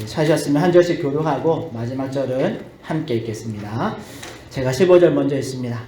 찾으셨으면 한 절씩 교도하고 마지막 절은 함께 읽겠습니다. 제가 15절 먼저 읽습니다.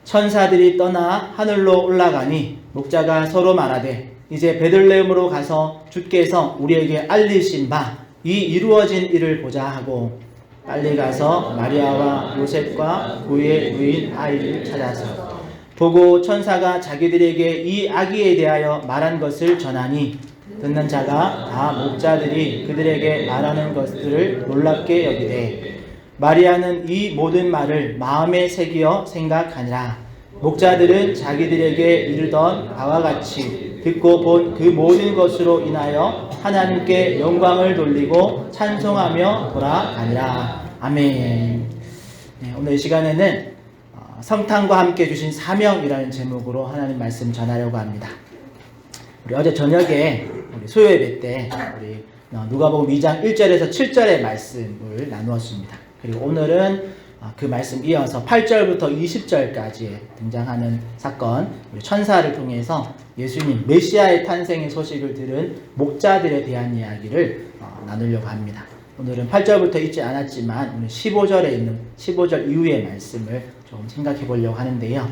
천사들이 떠나 하늘로 올라가니 목자가 서로 말하되 이제 베들레헴으로 가서 주께서 우리에게 알리신 바 이 이루어진 일을 보자 하고 빨리 가서 마리아와 요셉과 그의 누인 아이를 찾아서 보고 천사가 자기들에게 이 아기에 대하여 말한 것을 전하니 듣는 자가 다 목자들이 그들에게 말하는 것들을 놀랍게 여기되 마리아는 이 모든 말을 마음에 새기어 생각하니라. 목자들은 자기들에게 이르던 바와 같이 듣고 본 그 모든 것으로 인하여 하나님께 영광을 돌리고 찬송하며 돌아가니라. 아멘. 오늘 이 시간에는 성탄과 함께 주신 사명이라는 제목으로 하나님 말씀 전하려고 합니다. 우리 어제 저녁에 우리 소요예배 때 우리 누가복음 2장 1절에서 7절의 말씀을 나누었습니다. 그리고 오늘은 그 말씀 이어서 8절부터 20절까지 등장하는 사건, 우리 천사를 통해서 예수님 메시아의 탄생의 소식을 들은 목자들에 대한 이야기를 나누려고 합니다. 오늘은 8절부터 있지 않았지만 오늘 15절에 있는 15절 이후의 말씀을 좀 생각해 보려고 하는데요.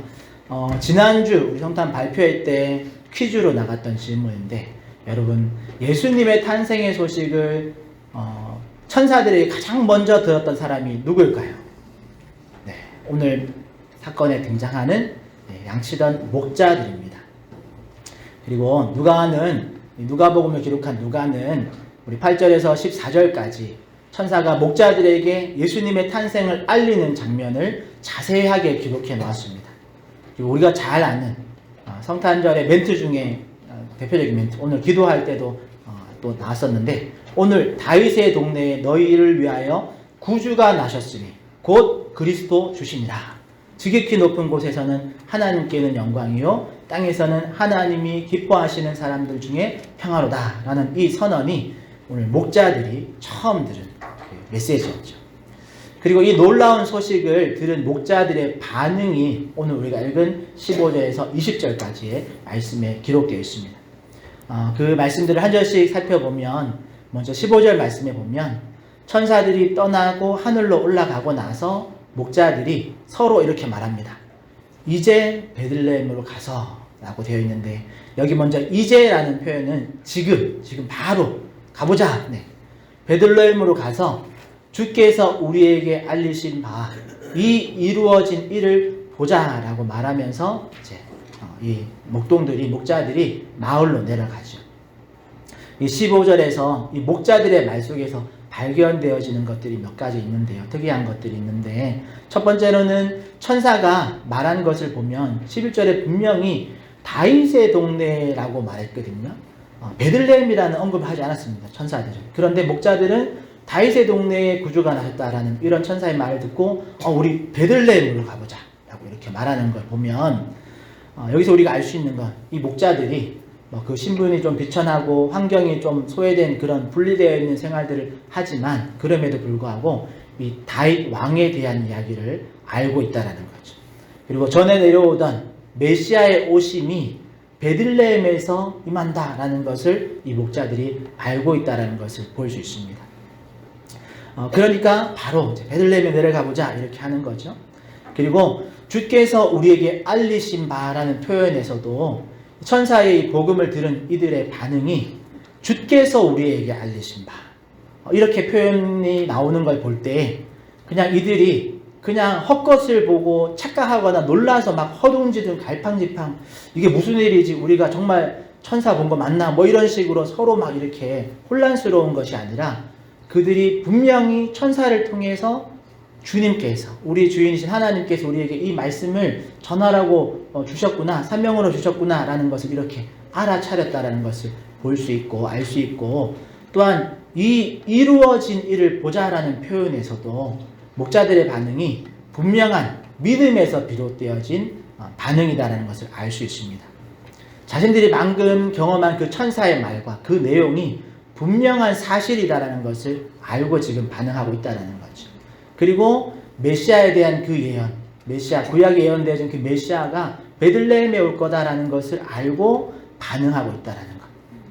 지난주 우리 성탄 발표회 때 퀴즈로 나갔던 질문인데, 여러분 예수님의 탄생의 소식을 천사들이 가장 먼저 들었던 사람이 누구일까요? 네, 오늘 사건에 등장하는 양치던 목자들입니다. 그리고 누가복음을 기록한 누가는 우리 8절에서 14절까지 천사가 목자들에게 예수님의 탄생을 알리는 장면을 자세하게 기록해 놓았습니다. 그리고 우리가 잘 아는 성탄절의 멘트 중에 대표적인 멘트, 오늘 기도할 때도 또 나왔었는데, 오늘 다윗의 동네에 너희를 위하여 구주가 나셨으니 곧 그리스도 주시니라. 지극히 높은 곳에서는 하나님께는 영광이요 땅에서는 하나님이 기뻐하시는 사람들 중에 평화로다 라는 이 선언이 오늘 목자들이 처음 들은 메시지였죠. 그리고 이 놀라운 소식을 들은 목자들의 반응이 오늘 우리가 읽은 15절에서 20절까지의 말씀에 기록되어 있습니다. 그 말씀들을 한 절씩 살펴보면, 먼저 15절 말씀에 보면 천사들이 떠나고 하늘로 올라가고 나서 목자들이 서로 이렇게 말합니다. 이제 베들레헴으로 가서 라고 되어 있는데, 여기 먼저 이제라는 표현은 지금 바로 가보자. 베들레헴으로 가서 주께서 우리에게 알리신 바 이 이루어진 일을 보자 라고 말하면서 이제 이 목자들이 마을로 내려가죠. 이 15절에서 이 목자들의 말 속에서 발견되어지는 것들이 몇 가지 있는데요. 특이한 것들이 있는데, 첫 번째로는 천사가 말한 것을 보면 11절에 분명히 다윗의 동네라고 말했거든요. 베들레헴이라는 언급을 하지 않았습니다. 천사들은. 그런데 목자들은 다윗의 동네에 구주가 나셨다라는 이런 천사의 말을 듣고 우리 베들레헴으로 가보자 라고 이렇게 말하는 걸 보면, 여기서 우리가 알 수 있는 건 이 목자들이 그 신분이 좀 비천하고 환경이 좀 소외된 그런 분리되어 있는 생활들을 하지만, 그럼에도 불구하고 이 다윗 왕에 대한 이야기를 알고 있다라는 거죠. 그리고 전에 내려오던 메시아의 오심이 베들레헴에서 임한다라는 것을 이 목자들이 알고 있다라는 것을 볼 수 있습니다. 그러니까 바로 베들레헴에 내려가보자 이렇게 하는 거죠. 그리고 주께서 우리에게 알리신 바라는 표현에서도 천사의 이 복음을 들은 이들의 반응이 주께서 우리에게 알리신 바, 이렇게 표현이 나오는 걸 볼 때 그냥 이들이 그냥 헛것을 보고 착각하거나 놀라서 막 허둥지둥 갈팡질팡, 이게 무슨 일이지, 우리가 정말 천사 본 거 맞나, 뭐 이런 식으로 서로 막 이렇게 혼란스러운 것이 아니라, 그들이 분명히 천사를 통해서 주님께서, 우리 주인이신 하나님께서 우리에게 이 말씀을 전하라고 주셨구나, 사명으로 주셨구나 라는 것을 이렇게 알아차렸다라는 것을 볼 수 있고 알 수 있고, 또한 이 이루어진 일을 보자라는 표현에서도 목자들의 반응이 분명한 믿음에서 비롯되어진 반응이다라는 것을 알 수 있습니다. 자신들이 방금 경험한 그 천사의 말과 그 내용이 분명한 사실이다라는 것을 알고 지금 반응하고 있다는 거죠. 그리고 메시아에 대한 그 예언, 구약에 예언되어진 그 메시아가 베들레헴에 올 거다라는 것을 알고 반응하고 있다는 것.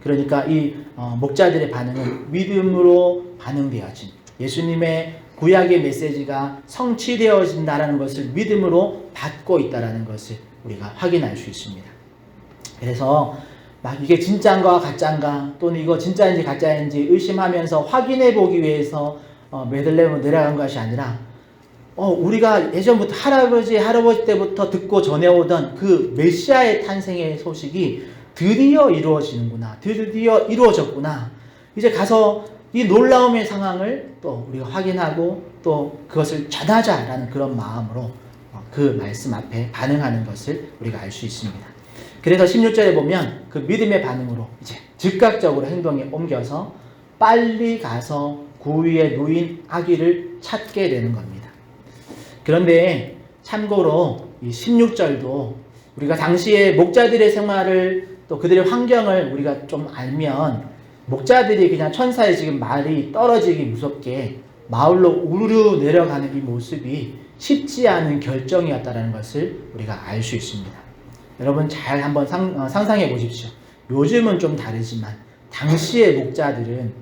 그러니까 이 목자들의 반응은 믿음으로 반응되어진 예수님의 구약의 메시지가 성취되어진다라는 것을 믿음으로 받고 있다라는 것을 우리가 확인할 수 있습니다. 그래서 막 이게 진짜인가 가짜인가 또는 이거 진짜인지 가짜인지 의심하면서 확인해 보기 위해서 베들레헴으로 내려간 것이 아니라 우리가 예전부터 할아버지 때부터 듣고 전해오던 그 메시아의 탄생의 소식이 드디어 이루어지는구나. 드디어 이루어졌구나. 이제 가서 이 놀라움의 상황을 또 우리가 확인하고 또 그것을 전하자라는 그런 마음으로 그 말씀 앞에 반응하는 것을 우리가 알 수 있습니다. 그래서 16절에 보면 그 믿음의 반응으로 이제 즉각적으로 행동에 옮겨서 빨리 가서 구유에 누인 아기를 찾게 되는 겁니다. 그런데 참고로 이 16절도 우리가 당시에 목자들의 생활을 또 그들의 환경을 우리가 좀 알면 목자들이 그냥 천사의 지금 말이 떨어지기 무섭게 마을로 우르르 내려가는 이 모습이 쉽지 않은 결정이었다는 것을 우리가 알 수 있습니다. 여러분 잘 한번 상상해 보십시오. 요즘은 좀 다르지만 당시의 목자들은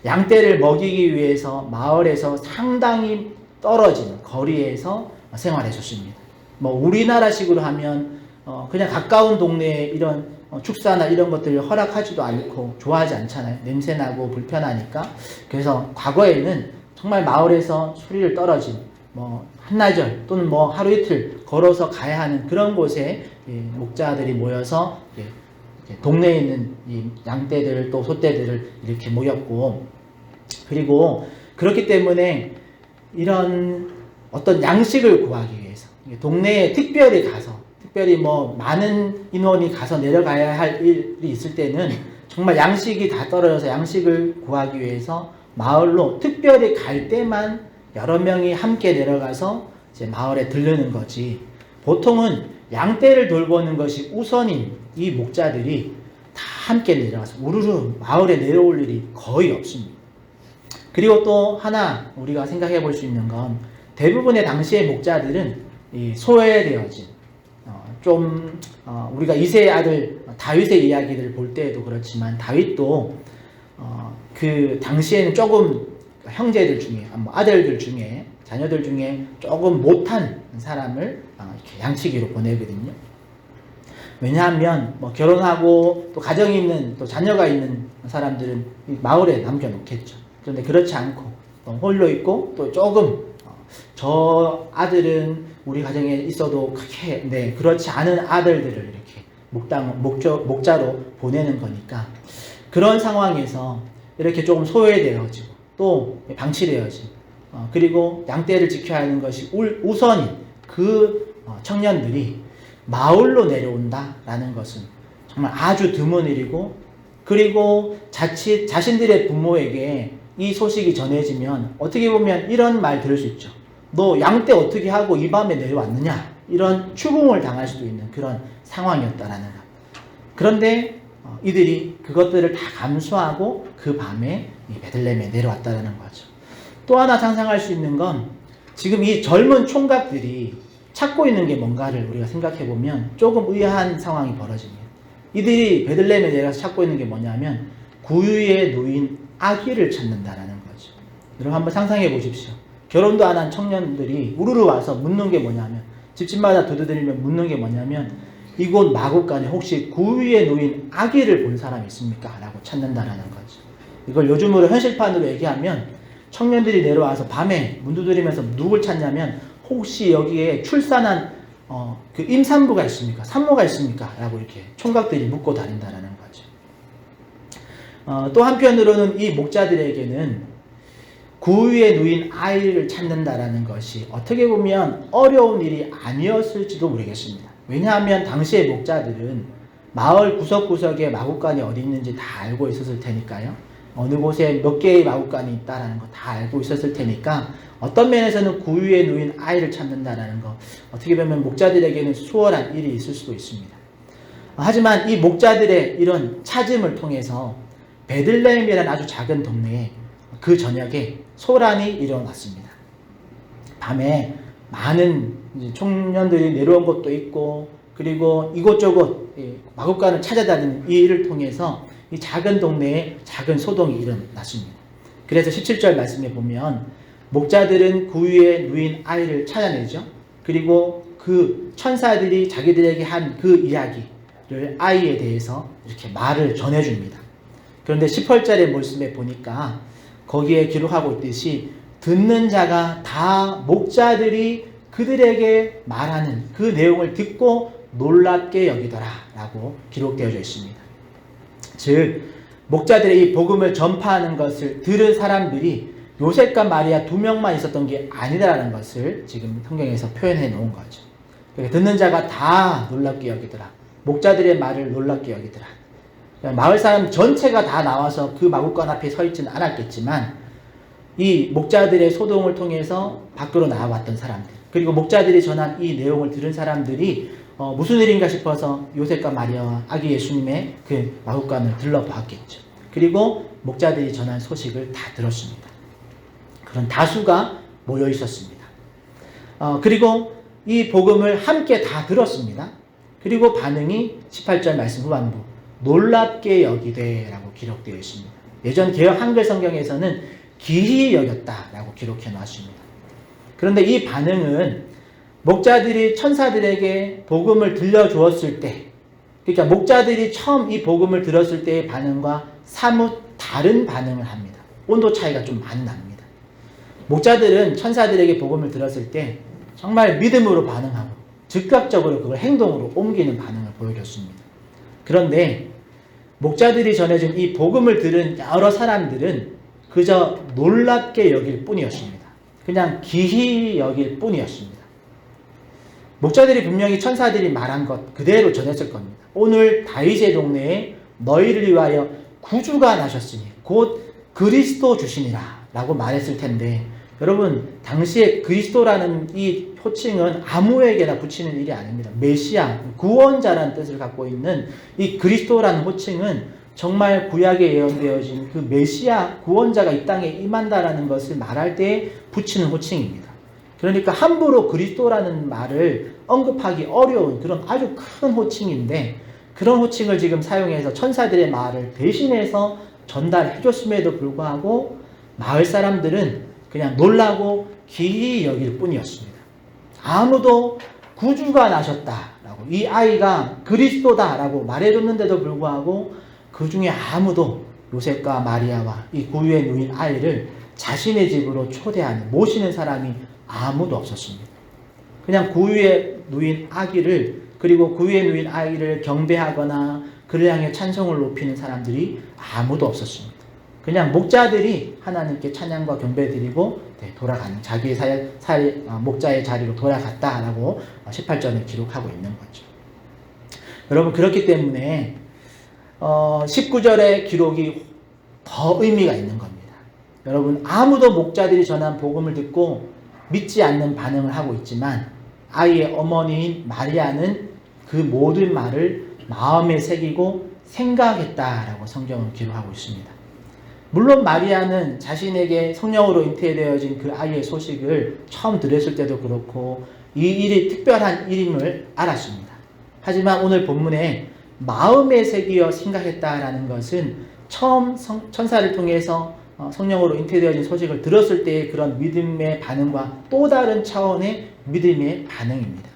양떼를 먹이기 위해서 마을에서 상당히 떨어진 거리에서 생활했었습니다. 우리나라식으로 하면 그냥 가까운 동네에 이런 축사나 이런 것들을 허락하지도 않고 좋아하지 않잖아요. 냄새나고 불편하니까. 그래서 과거에는 정말 마을에서 수리를 떨어진 한나절 또는 하루 이틀 걸어서 가야 하는 그런 곳에 목자들이 모여서 동네에 있는 이 양떼들 또 소떼들을 이렇게 모였고, 그리고 그렇기 때문에 이런 어떤 양식을 구하기 위해서 동네에 특별히 많은 인원이 가서 내려가야 할 일이 있을 때는 정말 양식이 다 떨어져서 양식을 구하기 위해서 마을로 특별히 갈 때만 여러 명이 함께 내려가서 이제 마을에 들르는 거지, 보통은 양떼를 돌보는 것이 우선인 이 목자들이 다 함께 내려가서 우르르 마을에 내려올 일이 거의 없습니다. 그리고 또 하나 우리가 생각해 볼 수 있는 건 대부분의 당시의 목자들은 이 소외되어진 우리가 이새의 아들 다윗의 이야기들을 볼 때에도 그렇지만 다윗도 그 당시에는 조금 형제들 중에 아들들 중에 자녀들 중에 조금 못한 사람을 이렇게 양치기로 보내거든요. 왜냐하면 결혼하고 또 가정이 있는 또 자녀가 있는 사람들은 마을에 남겨놓겠죠. 그런데 그렇지 않고 홀로 있고 또 조금 저 아들은 우리 가정에 있어도 크게 그렇지 않은 아들들을 이렇게 목자로 보내는 거니까, 그런 상황에서 이렇게 조금 소외되어지고 또 방치되어진 그리고 양떼를 지켜야 하는 것이 우선인 그 청년들이 마을로 내려온다라는 것은 정말 아주 드문 일이고, 그리고 자칫 자신들의 부모에게 이 소식이 전해지면 어떻게 보면 이런 말 들을 수 있죠. 너 양떼 어떻게 하고 이 밤에 내려왔느냐, 이런 추궁을 당할 수도 있는 그런 상황이었다라는 것. 그런데 이들이 그것들을 다 감수하고 그 밤에 이 베들레헴에 내려왔다는 거죠. 또 하나 상상할 수 있는 건 지금 이 젊은 총각들이 찾고 있는 게 뭔가를 우리가 생각해 보면 조금 의아한 상황이 벌어집니다. 이들이 베들레헴에 내려서 찾고 있는 게 뭐냐면 구유에 누인 아기를 찾는다라는 거죠. 여러분 한번 상상해 보십시오. 결혼도 안 한 청년들이 우르르 와서 묻는 게 뭐냐면, 집집마다 두드리면 묻는 게 뭐냐면, 이곳 마국간에 혹시 구유에 누인 아기를 본 사람이 있습니까? 라고 찾는다라는 거죠. 이걸 요즘으로 현실판으로 얘기하면 청년들이 내려와서 밤에 문 두드리면서 누굴 찾냐면 혹시 여기에 출산한 그 임산부가 있습니까? 산모가 있습니까? 라고 이렇게 총각들이 묻고 다닌다라는 거죠. 또 한편으로는 이 목자들에게는 구유에 누인 아이를 찾는다라는 것이 어떻게 보면 어려운 일이 아니었을지도 모르겠습니다. 왜냐하면 당시의 목자들은 마을 구석구석에 마구간이 어디 있는지 다 알고 있었을 테니까요. 어느 곳에 몇 개의 마구간이 있다는 거 다 알고 있었을 테니까 어떤 면에서는 구유에 누인 아이를 찾는다는 거, 어떻게 보면 목자들에게는 수월한 일이 있을 수도 있습니다. 하지만 이 목자들의 이런 찾음을 통해서 베들레헴이라는 아주 작은 동네에 그 저녁에 소란이 일어났습니다. 밤에 많은 청년들이 내려온 것도 있고, 그리고 이곳저곳 마구간을 찾아다니는 이 일을 통해서 이 작은 동네에 작은 소동이 일어났습니다. 그래서 17절 말씀에 보면 목자들은 구유에 누인 아이를 찾아내죠. 그리고 그 천사들이 자기들에게 한 그 이야기를 아이에 대해서 이렇게 말을 전해줍니다. 그런데 18절의 말씀에 보니까 거기에 기록하고 있듯이 듣는 자가 다 목자들이 그들에게 말하는 그 내용을 듣고 놀랍게 여기더라 라고 기록되어져 있습니다. 즉 목자들의 이 복음을 전파하는 것을 들은 사람들이 요셉과 마리아 두 명만 있었던 게 아니다라는 것을 지금 성경에서 표현해 놓은 거죠. 듣는 자가 다 놀랍게 여기더라. 목자들의 말을 놀랍게 여기더라. 마을 사람 전체가 다 나와서 그 마구간 앞에 서 있지는 않았겠지만 이 목자들의 소동을 통해서 밖으로 나와왔던 사람들, 그리고 목자들이 전한 이 내용을 들은 사람들이 무슨 일인가 싶어서 요셉과 마리아와 아기 예수님의 그 마구간을 들러보았겠죠. 그리고 목자들이 전한 소식을 다 들었습니다. 그런 다수가 모여 있었습니다. 그리고 이 복음을 함께 다 들었습니다. 그리고 반응이 18절 말씀 후반부 놀랍게 여기되 라고 기록되어 있습니다. 예전 개역 한글 성경에서는 기히 여겼다 라고 기록해 놨습니다. 그런데 이 반응은 목자들이 천사들에게 복음을 들려주었을 때, 그러니까 목자들이 처음 이 복음을 들었을 때의 반응과 사뭇 다른 반응을 합니다. 온도 차이가 좀 많이 납니다. 목자들은 천사들에게 복음을 들었을 때 정말 믿음으로 반응하고 즉각적으로 그걸 행동으로 옮기는 반응을 보여줬습니다. 그런데 목자들이 전해준 이 복음을 들은 여러 사람들은 그저 놀랍게 여길 뿐이었습니다. 그냥 기히 여길 뿐이었습니다. 목자들이 분명히 천사들이 말한 것 그대로 전했을 겁니다. 오늘 다윗의 동네에 너희를 위하여 구주가 나셨으니 곧 그리스도 주시니라 라고 말했을 텐데, 여러분 당시에 그리스도라는 이 호칭은 아무에게나 붙이는 일이 아닙니다. 메시아, 구원자라는 뜻을 갖고 있는 이 그리스도라는 호칭은 정말 구약에 예언되어진 그 메시아 구원자가 이 땅에 임한다라는 것을 말할 때 붙이는 호칭입니다. 그러니까 함부로 그리스도라는 말을 언급하기 어려운 그런 아주 큰 호칭인데, 그런 호칭을 지금 사용해서 천사들의 말을 대신해서 전달해 줬음에도 불구하고 마을 사람들은 그냥 놀라고 기이 여길 뿐이었습니다. 아무도 구주가 나셨다라고, 이 아이가 그리스도다라고 말해줬는데도 불구하고 그 중에 아무도 요셉과 마리아와 이 구유에 누인 아이를 자신의 집으로 초대하는, 모시는 사람이 아무도 없었습니다. 그냥 구유에 누인 아기를, 그리고 구유에 누인 아이를 경배하거나 그를 향해 찬송을 높이는 사람들이 아무도 없었습니다. 그냥 목자들이 하나님께 찬양과 경배 드리고 돌아가는, 자기 목자의 자리로 돌아갔다라고 18절을 기록하고 있는 거죠. 여러분, 그렇기 때문에 19절의 기록이 더 의미가 있는 겁니다. 여러분, 아무도 목자들이 전한 복음을 듣고 믿지 않는 반응을 하고 있지만 아이의 어머니인 마리아는 그 모든 말을 마음에 새기고 생각했다라고 성경은 기록하고 있습니다. 물론 마리아는 자신에게 성령으로 잉태되어진 그 아이의 소식을 처음 들었을 때도 그렇고 이 일이 특별한 일임을 알았습니다. 하지만 오늘 본문에 마음에 새기어 생각했다라는 것은 처음 천사를 통해서 성령으로 잉태되어진 소식을 들었을 때의 그런 믿음의 반응과 또 다른 차원의 믿음의 반응입니다.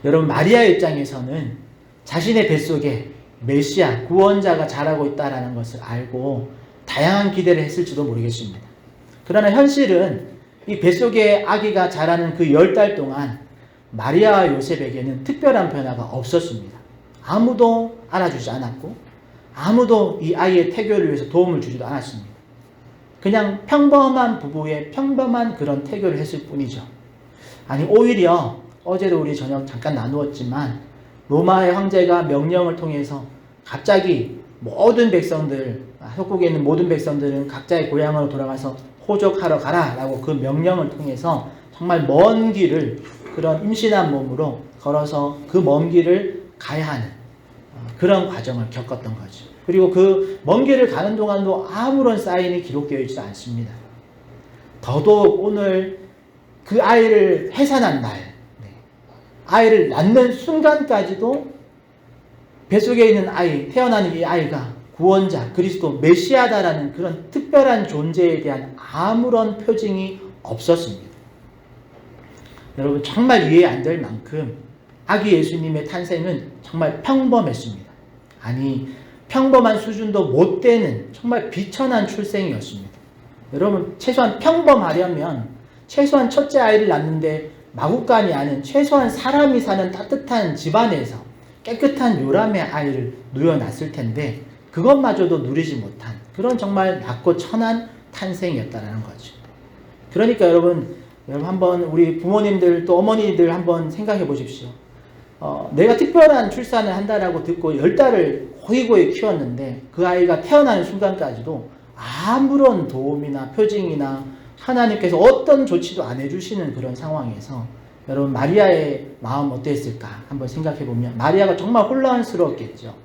여러분, 마리아의 입장에서는 자신의 뱃속에 메시아, 구원자가 자라고 있다는 것을 알고 다양한 기대를 했을지도 모르겠습니다. 그러나 현실은 이 뱃속에 아기가 자라는 그 10달 동안 마리아와 요셉에게는 특별한 변화가 없었습니다. 아무도 알아주지 않았고 아무도 이 아이의 태교를 위해서 도움을 주지도 않았습니다. 그냥 평범한 부부의 평범한 그런 태교를 했을 뿐이죠. 아니, 오히려 어제도 우리 저녁 잠깐 나누었지만 로마의 황제가 명령을 통해서 갑자기 모든 백성들, 속국에 있는 모든 백성들은 각자의 고향으로 돌아가서 호적하러 가라 라고 그 명령을 통해서 정말 먼 길을 그런 임신한 몸으로 걸어서 그 먼 길을 가야 하는 그런 과정을 겪었던 거죠. 그리고 그 먼 길을 가는 동안도 아무런 사인이 기록되어 있지 않습니다. 더더욱 오늘 그 아이를 해산한 날, 아이를 낳는 순간까지도 뱃속에 있는 아이, 태어나는 이 아이가 구원자, 그리스도, 메시아다라는 그런 특별한 존재에 대한 아무런 표징이 없었습니다. 여러분, 정말 이해 안 될 만큼 아기 예수님의 탄생은 정말 평범했습니다. 아니, 평범한 수준도 못 되는 정말 비천한 출생이었습니다. 여러분, 최소한 평범하려면 최소한 첫째 아이를 낳는데 마구간이 아닌 최소한 사람이 사는 따뜻한 집안에서 깨끗한 요람의 아이를 누워놨을 텐데 그것마저도 누리지 못한 그런 정말 낮고 천한 탄생이었다는 거죠. 그러니까 여러분 한번 우리 부모님들 또 어머니들 한번 생각해 보십시오. 내가 특별한 출산을 한다라고 듣고 10달을 고이고이 키웠는데 그 아이가 태어나는 순간까지도 아무런 도움이나 표징이나 하나님께서 어떤 조치도 안 해주시는 그런 상황에서 여러분 마리아의 마음 어땠을까 한번 생각해 보면 마리아가 정말 혼란스러웠겠죠.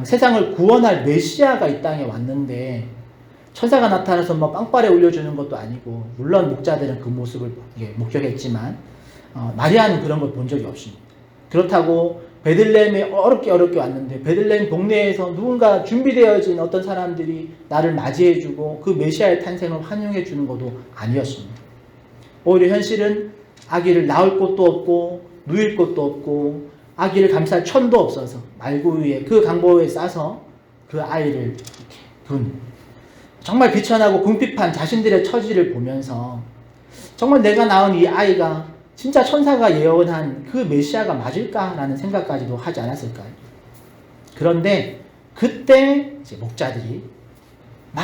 세상을 구원할 메시아가 이 땅에 왔는데 천사가 나타나서 뭐 빵빠레 올려주는 것도 아니고 물론 목자들은 그 모습을 목격했지만 마리아는 그런 걸 본 적이 없습니다. 그렇다고 베들레헴에 어렵게 왔는데 베들레헴 동네에서 누군가 준비되어진 어떤 사람들이 나를 맞이해주고 그 메시아의 탄생을 환영해주는 것도 아니었습니다. 오히려 현실은 아기를 낳을 곳도 없고 누일 곳도 없고 아기를 감쌀 천도 없어서 말구 위에 그 강보에 싸서 그 아이를 이렇게 둔 정말 비천하고 궁핍한 자신들의 처지를 보면서 정말 내가 낳은 이 아이가 진짜 천사가 예언한 그 메시아가 맞을까라는 생각까지도 하지 않았을까요? 그런데 그때 이제 목자들이 막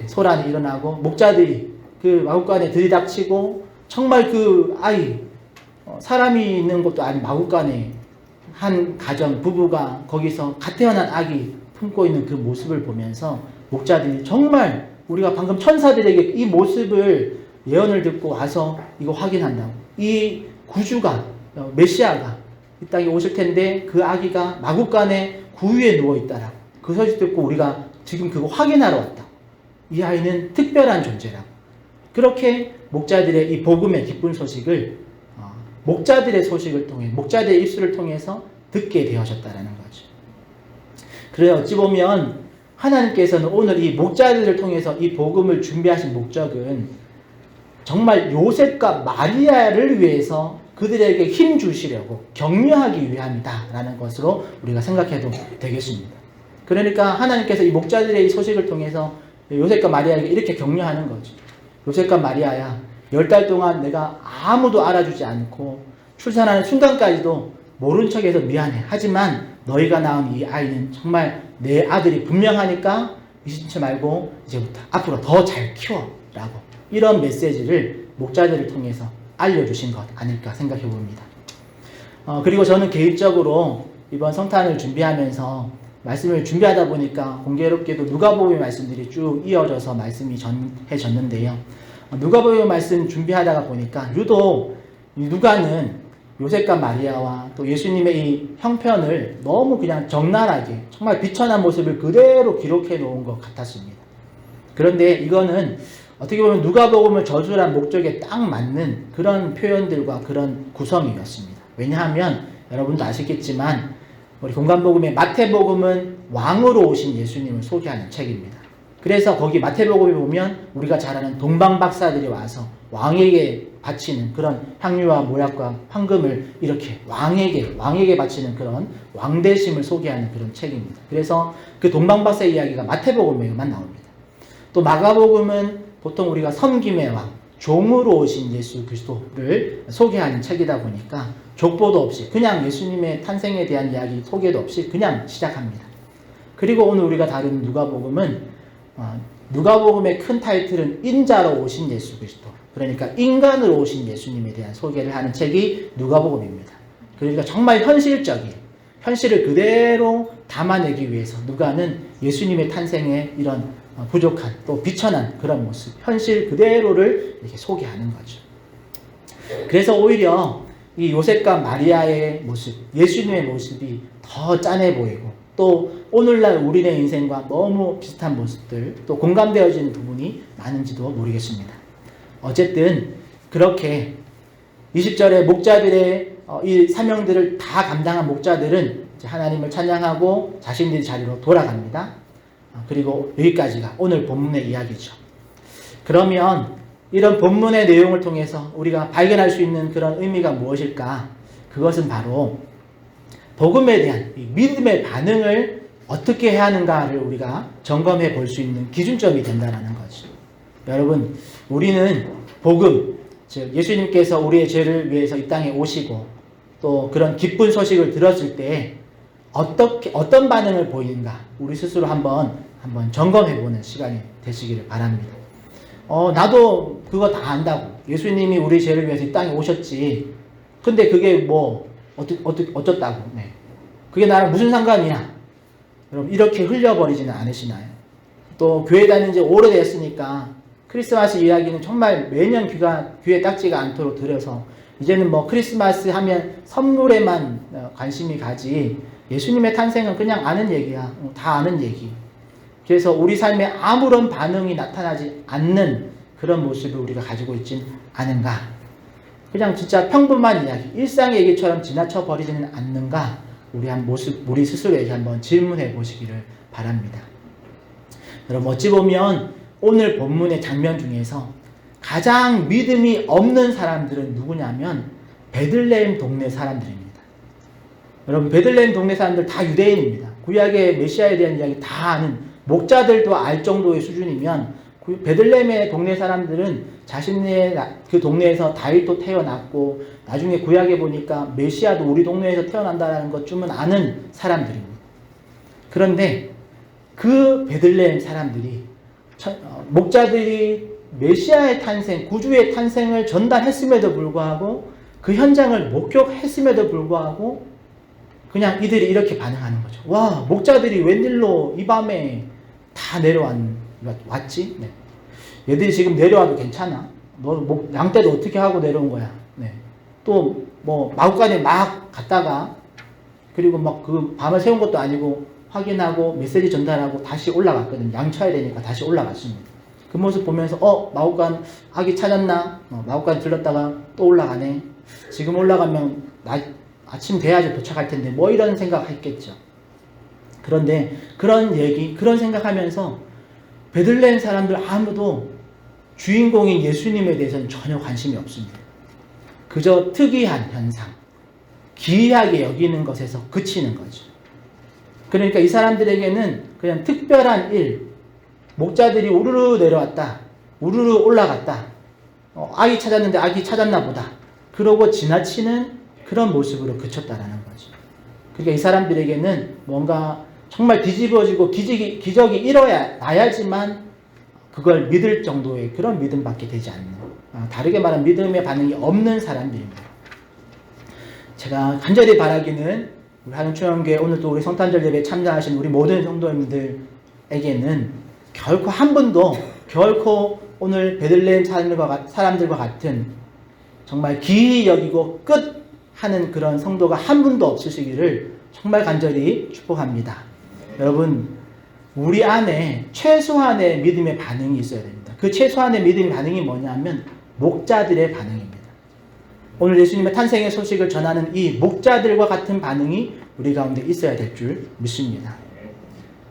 소란이 일어나고 목자들이 그 마구간에 들이닥치고 정말 그 아이 사람이 있는 것도 아닌 마구간에 한 가정 부부가 거기서 갓 태어난 아기 품고 있는 그 모습을 보면서 목자들이 정말 우리가 방금 천사들에게 이 모습을 예언을 듣고 와서 이거 확인한다고 이 구주가 메시아가 이 땅에 오실 텐데 그 아기가 마구간에 구유에 누워있다라고 그 소식 듣고 우리가 지금 그거 확인하러 왔다. 이 아이는 특별한 존재라고 그렇게 목자들의 이 복음의 기쁜 소식을 목자들의 소식을 통해 목자들의 입술을 통해서 듣게 되어졌다라는 거죠. 그래 어찌 보면 하나님께서는 오늘 이 목자들을 통해서 이 복음을 준비하신 목적은 정말 요셉과 마리아를 위해서 그들에게 힘 주시려고 격려하기 위함이다라는 것으로 우리가 생각해도 되겠습니다. 그러니까 하나님께서 이 목자들의 소식을 통해서 요셉과 마리아에게 이렇게 격려하는 거죠. 요셉과 마리아야 10달 동안 내가 아무도 알아주지 않고 출산하는 순간까지도 모른 척해서 미안해. 하지만 너희가 낳은 이 아이는 정말 내 아들이 분명하니까 의심치 말고 이제부터 앞으로 더 잘 키워라고 이런 메시지를 목자들을 통해서 알려주신 것 아닐까 생각해 봅니다. 그리고 저는 개인적으로 이번 성탄을 준비하면서 말씀을 준비하다 보니까 공교롭게도 누가복음의 말씀들이 쭉 이어져서 말씀이 전해졌는데요. 누가복음 말씀 준비하다가 보니까 유독 누가는 요셉과 마리아와 또 예수님의 이 형편을 너무 그냥 적나라하게 정말 비천한 모습을 그대로 기록해 놓은 것 같았습니다. 그런데 이거는 어떻게 보면 누가복음을 저술한 목적에 딱 맞는 그런 표현들과 그런 구성이었습니다. 왜냐하면 여러분도 아시겠지만 우리 공간복음의 마태복음은 왕으로 오신 예수님을 소개하는 책입니다. 그래서 거기 마태복음에 보면 우리가 잘 아는 동방박사들이 와서 왕에게 바치는 그런 향유와 모약과 황금을 이렇게 왕에게 바치는 그런 왕대심을 소개하는 그런 책입니다. 그래서 그 동방박사 이야기가 마태복음에만 나옵니다. 또 마가복음은 보통 우리가 섬김의 왕, 종으로 오신 예수 그리스도를 소개하는 책이다 보니까 족보도 없이 그냥 예수님의 탄생에 대한 이야기 소개도 없이 그냥 시작합니다. 그리고 오늘 우리가 다루는 누가복음은 누가복음의 큰 타이틀은 인자로 오신 예수 그리스도, 그러니까 인간으로 오신 예수님에 대한 소개를 하는 책이 누가복음입니다. 그러니까 정말 현실적인 현실을 그대로 담아내기 위해서 누가는 예수님의 탄생에 이런 부족한 또 비천한 그런 모습, 현실 그대로를 이렇게 소개하는 거죠. 그래서 오히려 이 요셉과 마리아의 모습, 예수님의 모습이 더 짠해 보이고 또 오늘날 우리의 인생과 너무 비슷한 모습들, 또 공감되어지는 부분이 많은지도 모르겠습니다. 어쨌든 그렇게 20절에 목자들의 이 사명들을 다 감당한 목자들은 이제 하나님을 찬양하고 자신들의 자리로 돌아갑니다. 그리고 여기까지가 오늘 본문의 이야기죠. 그러면 이런 본문의 내용을 통해서 우리가 발견할 수 있는 그런 의미가 무엇일까? 그것은 바로 복음에 대한 믿음의 반응을 어떻게 해야 하는가를 우리가 점검해 볼 수 있는 기준점이 된다는 거죠. 여러분, 우리는 복음, 즉 예수님께서 우리의 죄를 위해서 이 땅에 오시고 또 그런 기쁜 소식을 들었을 때 어떤 반응을 보이는가 우리 스스로 한번 점검해 보는 시간이 되시기를 바랍니다. 나도 그거 다 안다고. 예수님이 우리 죄를 위해서 이 땅에 오셨지. 근데 그게 뭐 어쩌다고. 네. 그게 나랑 무슨 상관이야? 여러분, 이렇게 흘려버리지는 않으시나요? 또 교회 다닌 지 오래됐으니까 크리스마스 이야기는 정말 매년 귀에 딱지가 않도록 들어서 이제는 뭐 크리스마스 하면 선물에만 관심이 가지 예수님의 탄생은 그냥 아는 얘기야. 다 아는 얘기. 그래서 우리 삶에 아무런 반응이 나타나지 않는 그런 모습을 우리가 가지고 있진 않은가? 그냥 진짜 평범한 이야기, 일상의 얘기처럼 지나쳐 버리지는 않는가? 우리 스스로에게 한번 질문해 보시기를 바랍니다. 여러분, 어찌 보면 오늘 본문의 장면 중에서 가장 믿음이 없는 사람들은 누구냐면 베들레헴 동네 사람들입니다. 여러분, 베들레헴 동네 사람들 다 유대인입니다. 구약의 메시아에 대한 이야기 다 아는, 목자들도 알 정도의 수준이면 베들레헴의 동네 사람들은 자신의 그 동네에서 다윗도 태어났고 나중에 구약에 보니까 메시아도 우리 동네에서 태어난다는 것쯤은 아는 사람들입니다. 그런데 그 베들레헴 사람들이 목자들이 메시아의 탄생, 구주의 탄생을 전달했음에도 불구하고 그 현장을 목격했음에도 불구하고 그냥 이들이 이렇게 반응하는 거죠. 와, 목자들이 웬일로 이 밤에 다 왔지? 네. 얘들이 지금 내려와도 괜찮아? 너 양떼도 어떻게 하고 내려온 거야? 네. 또 뭐 마구간에 막 갔다가 그리고 막 그 밤을 새운 것도 아니고 확인하고 메시지 전달하고 다시 올라갔거든. 양 쳐야 되니까 다시 올라갔습니다. 그 모습 보면서 마구간 아기 찾았나? 마구간 들렀다가 또 올라가네. 지금 올라가면 아침 돼야지 도착할 텐데 뭐 이런 생각 했겠죠. 그런데 그런 생각하면서 베들레헴 사람들 아무도 주인공인 예수님에 대해서는 전혀 관심이 없습니다. 그저 특이한 현상, 기이하게 여기는 것에서 그치는 거죠. 그러니까 이 사람들에게는 그냥 특별한 일, 목자들이 우르르 내려왔다, 우르르 올라갔다, 아기 찾았는데 아기 찾았나 보다, 그러고 지나치는 그런 모습으로 그쳤다라는 거죠. 그러니까 이 사람들에게는 뭔가 정말 뒤집어지고 기적이 일어나야지만 그걸 믿을 정도의 그런 믿음밖에 되지 않는, 다르게 말하면 믿음의 반응이 없는 사람들입니다. 제가 간절히 바라기는 우리 한웅초연교회 오늘도 우리 성탄절 예배에 참여하신 우리 모든 성도님들에게는 결코 한 분도 오늘 베들레헴 사람들과 같은 정말 기이 여기고 끝 하는 그런 성도가 한 분도 없으시기를 정말 간절히 축복합니다. 여러분, 우리 안에 최소한의 믿음의 반응이 있어야 됩니다. 그 최소한의 믿음의 반응이 뭐냐면 목자들의 반응입니다. 오늘 예수님의 탄생의 소식을 전하는 이 목자들과 같은 반응이 우리 가운데 있어야 될 줄 믿습니다.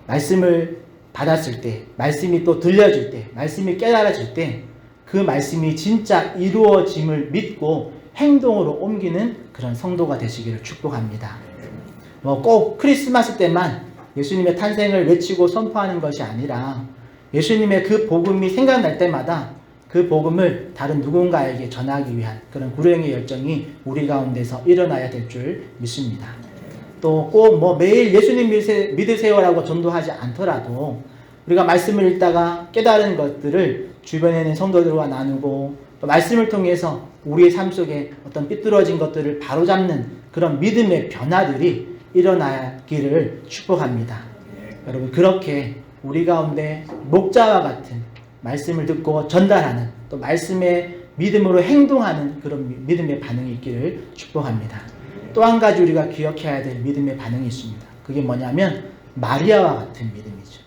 말씀을 받았을 때, 말씀이 또 들려질 때, 말씀이 깨달아질 때 그 말씀이 진짜 이루어짐을 믿고 행동으로 옮기는 그런 성도가 되시기를 축복합니다. 꼭 크리스마스 때만 예수님의 탄생을 외치고 선포하는 것이 아니라 예수님의 그 복음이 생각날 때마다 그 복음을 다른 누군가에게 전하기 위한 그런 구령의 열정이 우리 가운데서 일어나야 될 줄 믿습니다. 또 꼭 매일 예수님 믿으세요라고 전도하지 않더라도 우리가 말씀을 읽다가 깨달은 것들을 주변에 있는 성도들과 나누고 또 말씀을 통해서 우리의 삶 속에 어떤 삐뚤어진 것들을 바로잡는 그런 믿음의 변화들이 일어나기를 축복합니다. 여러분, 그렇게 우리 가운데 목자와 같은 말씀을 듣고 전달하는, 또 말씀에 믿음으로 행동하는 그런 믿음의 반응이 있기를 축복합니다. 또 한 가지 우리가 기억해야 될 믿음의 반응이 있습니다. 그게 뭐냐면 마리아와 같은 믿음이죠.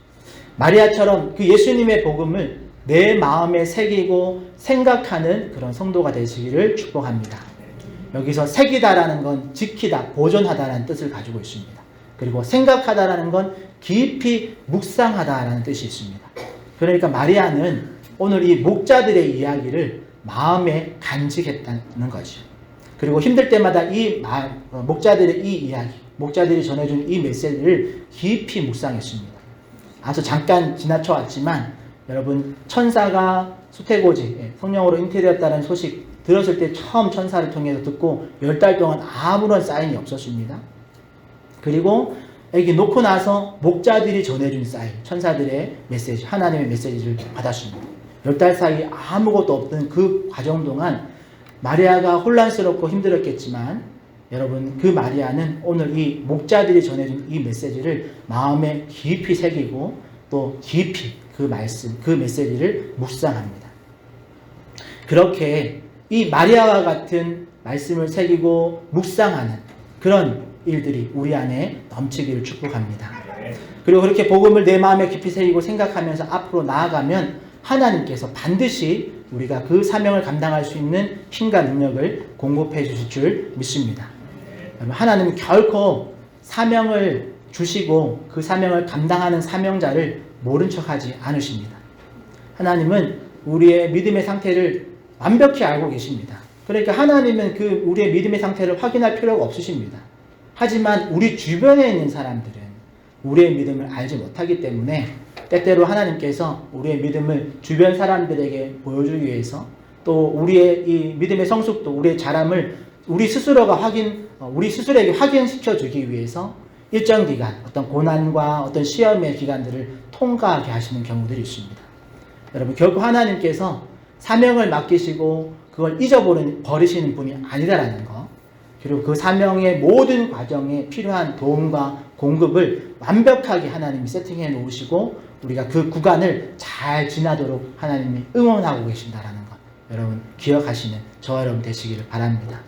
마리아처럼 그 예수님의 복음을 내 마음에 새기고 생각하는 그런 성도가 되시기를 축복합니다. 여기서 새기다라는 건 지키다, 보존하다라는 뜻을 가지고 있습니다. 그리고 생각하다라는 건 깊이 묵상하다라는 뜻이 있습니다. 그러니까 마리아는 오늘 이 목자들의 이야기를 마음에 간직했다는 거죠. 그리고 힘들 때마다 이 목자들의 이 이야기, 목자들이 전해준 이 메시지를 깊이 묵상했습니다. 아주 잠깐 지나쳐 왔지만 여러분, 천사가 수태고지, 성령으로 잉태되었다는 소식 들었을 때 처음 천사를 통해서 듣고 10달 동안 아무런 사인이 없었습니다. 그리고 애기 놓고 나서 목자들이 전해준 사인, 천사들의 메시지, 하나님의 메시지를 받았습니다. 10달 사이 아무것도 없던 그 과정 동안 마리아가 혼란스럽고 힘들었겠지만 여러분, 그 마리아는 오늘 이 목자들이 전해준 이 메시지를 마음에 깊이 새기고 또 깊이 그 말씀, 그 메시지를 묵상합니다. 그렇게 이 마리아와 같은 말씀을 새기고 묵상하는 그런 일들이 우리 안에 넘치기를 축복합니다. 그리고 그렇게 복음을 내 마음에 깊이 새기고 생각하면서 앞으로 나아가면 하나님께서 반드시 우리가 그 사명을 감당할 수 있는 힘과 능력을 공급해 주실 줄 믿습니다. 하나님은 결코 사명을 주시고 그 사명을 감당하는 사명자를 모른 척하지 않으십니다. 하나님은 우리의 믿음의 상태를 완벽히 알고 계십니다. 그러니까 하나님은 그 우리의 믿음의 상태를 확인할 필요가 없으십니다. 하지만 우리 주변에 있는 사람들은 우리의 믿음을 알지 못하기 때문에 때때로 하나님께서 우리의 믿음을 주변 사람들에게 보여주기 위해서 또 우리의 이 믿음의 성숙도, 우리의 자람을 우리 스스로에게 확인시켜 주기 위해서 일정 기간, 어떤 고난과 어떤 시험의 기간들을 통과하게 하시는 경우들이 있습니다. 여러분, 결코 하나님께서 사명을 맡기시고 그걸 잊어버리시는 분이 아니다라는 거, 그리고 그 사명의 모든 과정에 필요한 도움과 공급을 완벽하게 하나님이 세팅해 놓으시고 우리가 그 구간을 잘 지나도록 하나님이 응원하고 계신다라는 것, 여러분 기억하시는 저와 여러분 되시기를 바랍니다.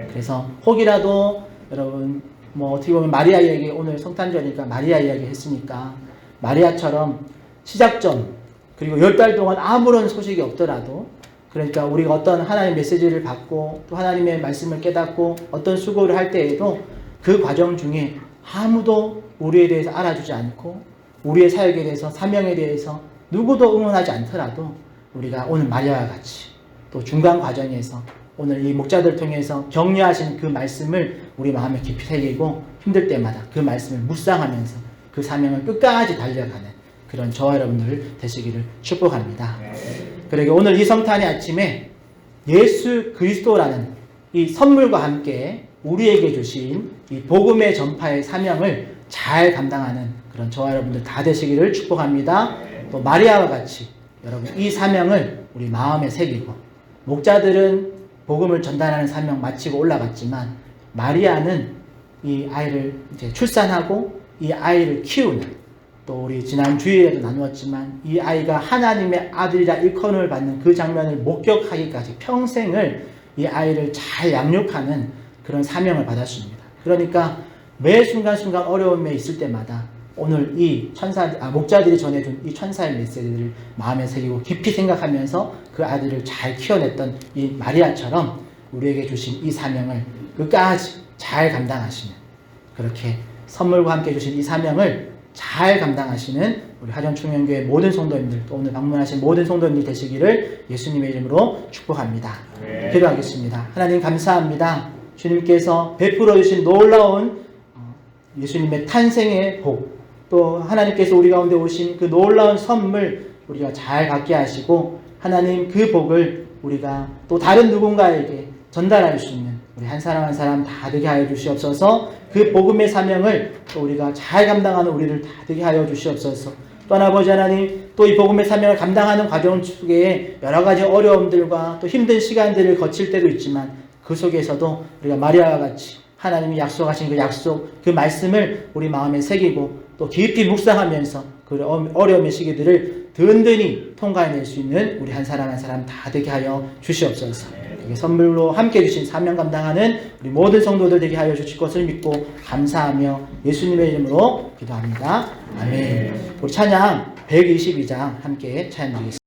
그래서 혹이라도 여러분 어떻게 보면 마리아 이야기, 오늘 성탄절이니까 마리아 이야기 했으니까 마리아처럼 시작점 그리고 10달 동안 아무런 소식이 없더라도, 그러니까 우리가 어떤 하나님의 메시지를 받고 또 하나님의 말씀을 깨닫고 어떤 수고를 할 때에도 그 과정 중에 아무도 우리에 대해서 알아주지 않고 우리의 사역에 대해서, 사명에 대해서 누구도 응원하지 않더라도 우리가 오늘 마리아와 같이 또 중간 과정에서 오늘 이 목자들 통해서 격려하신 그 말씀을 우리 마음에 깊이 새기고 힘들 때마다 그 말씀을 묵상하면서 그 사명을 끝까지 달려가는 그런 저와 여러분들 되시기를 축복합니다. 그러게 오늘 이 성탄의 아침에 예수 그리스도라는 이 선물과 함께 우리에게 주신 이 복음의 전파의 사명을 잘 감당하는 그런 저와 여러분들 다 되시기를 축복합니다. 또 마리아와 같이 여러분 이 사명을 우리 마음에 새기고, 목자들은 복음을 전달하는 사명 마치고 올라갔지만 마리아는 이 아이를 이제 출산하고 이 아이를 키우는, 또 우리 지난 주일에도 나누었지만 이 아이가 하나님의 아들이라 일컬음을 받는 그 장면을 목격하기까지 평생을 이 아이를 잘 양육하는 그런 사명을 받았습니다. 그러니까 매 순간순간 어려움에 있을 때마다 오늘 이 목자들이 전해준 이 천사의 메시지를 마음에 새기고 깊이 생각하면서 그 아들을 잘 키워냈던 이 마리아처럼 우리에게 주신 이 사명을 끝까지 잘 감당하시는, 그렇게 선물과 함께 주신 이 사명을 잘 감당하시는 우리 하전충현교회 모든 성도님들, 또 오늘 방문하신 모든 성도님들 되시기를 예수님의 이름으로 축복합니다. 기도하겠습니다. 하나님 감사합니다. 주님께서 베풀어 주신 놀라운 예수님의 탄생의 복, 또 하나님께서 우리 가운데 오신 그 놀라운 선물 우리가 잘 갖게 하시고, 하나님 그 복을 우리가 또 다른 누군가에게 전달할 수 있는 우리 한 사람 한 사람 다 되게 하여 주시옵소서. 그 복음의 사명을 또 우리가 잘 감당하는 우리를 다 되게 하여 주시옵소서. 또 아버지 하나님, 또 이 복음의 사명을 감당하는 과정 속에 여러 가지 어려움들과 또 힘든 시간들을 거칠 때도 있지만 그 속에서도 우리가 마리아와 같이 하나님이 약속하신 그 약속, 그 말씀을 우리 마음에 새기고 또 깊이 묵상하면서 그 어려움의 시기들을 든든히 통과해낼 수 있는 우리 한 사람 한 사람 다 되게 하여 주시옵소서. 선물로 함께 주신 사명 감당하는 우리 모든 성도들 되게 하여 주실 것을 믿고 감사하며 예수님의 이름으로 기도합니다. 아멘. 우리 찬양 122장 함께 찬양드리겠습니다.